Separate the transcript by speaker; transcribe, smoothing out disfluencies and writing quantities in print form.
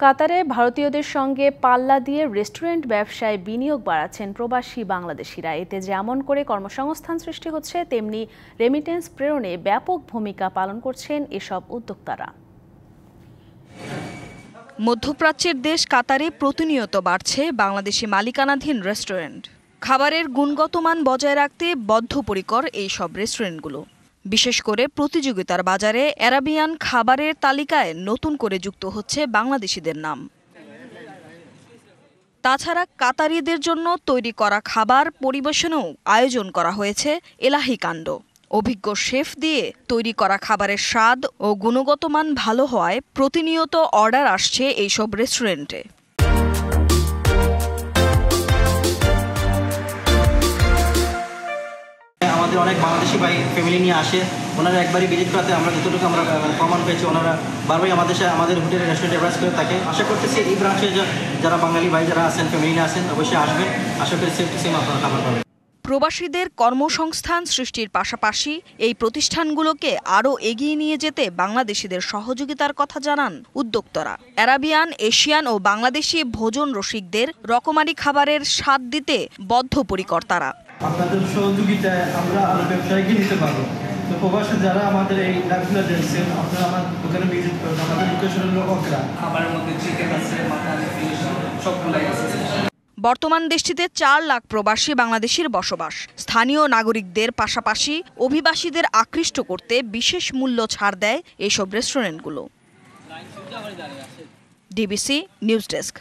Speaker 1: কাতারে ভারতীয়দের সঙ্গে পাল্লা দিয়ে রেস্টুরেন্ট ব্যবসায় বিনিয়োগ বাড়াচ্ছেন প্রবাসী বাংলাদেশিরা। এতে যেমন করে কর্মসংস্থান সৃষ্টি হচ্ছে, তেমনি রেমিটেন্স প্রেরণে ব্যাপক ভূমিকা পালন করছেন এসব উদ্যোক্তারা।
Speaker 2: মধ্যপ্রাচ্যের দেশ কাতারে প্রতিনিয়ত বাড়ছে বাংলাদেশি মালিকানাধীন রেস্টুরেন্ট। খাবারের গুণগত মান বজায় রাখতে বদ্ধপরিকর এই সব রেস্টুরেন্টগুলো। বিশেষ করে প্রতিযোগিতার বাজারে অ্যারাবিয়ান খাবারের তালিকায় নতুন করে যুক্ত হচ্ছে বাংলাদেশিদের নাম। তাছাড়া কাতারিদের জন্য তৈরি করা খাবার পরিবেশনেও আয়োজন করা হয়েছে এলাহি কাণ্ড। অভিজ্ঞ শেফ দিয়ে তৈরি করা খাবারের স্বাদ ও গুণগত মান ভালো হওয়ায় প্রতিনিয়ত অর্ডার আসছে এইসব রেস্টুরেন্টে।
Speaker 3: আমাদের অনেক বাংলাদেশি ভাই ফ্যামিলি নিয়ে আসে, ওনারা একবারই ভিজিট করাতে আমরা যতটুকু আমরা প্রমাণ পেয়েছি, ওনারা বারবারই আমাদের হোটেল রেস্টুরেন্ট অ্যাডভাইস করে থাকে। আশা করতেছি এই ব্রাঞ্চে যারা বাঙালি ভাই যারা আছেন, ফ্যামিলি নিয়ে আসেন, অবশ্যই আসবেন। আশা করি সেম টু সেম আপনারা খাবার পাবেন।
Speaker 2: প্রবাসীদের কর্মসংস্থান সৃষ্টির পাশাপাশি এই প্রতিষ্ঠানগুলোকে আরও এগিয়ে নিয়ে যেতে বাংলাদেশিদের সহযোগিতার কথা জানান উদ্যোক্তারা। অ্যারাবিয়ান, এশিয়ান ও বাংলাদেশি ভোজন রসিকদের রকমারি খাবারের স্বাদ দিতে বদ্ধপরিকর তারা।
Speaker 4: আপনাদের সহযোগিতায় আমরা আরো ব্যবসায়ীকে নিতে পারবো। তো প্রবাসী যারা আমাদের এই ডাকগুলো দেখছেন, আপনারা আমার দোকানে ভিজিট করবেন। আমাদের লোকেশন হলো অকরা। খাবারের মধ্যে চিকেন আছে, মাটন, ফিশ সবগুলাই আছে।
Speaker 2: বর্তমান দেশটিতে 4 লাখ প্রবাসী বাংলাদেশির বসবাস। স্থানীয় নাগরিকদের পাশাপাশি অভিবাসীদের আকৃষ্ট করতে বিশেষ মূল্য ছাড় দেয় এসব রেস্টুরেন্টগুলো। DBC news desk.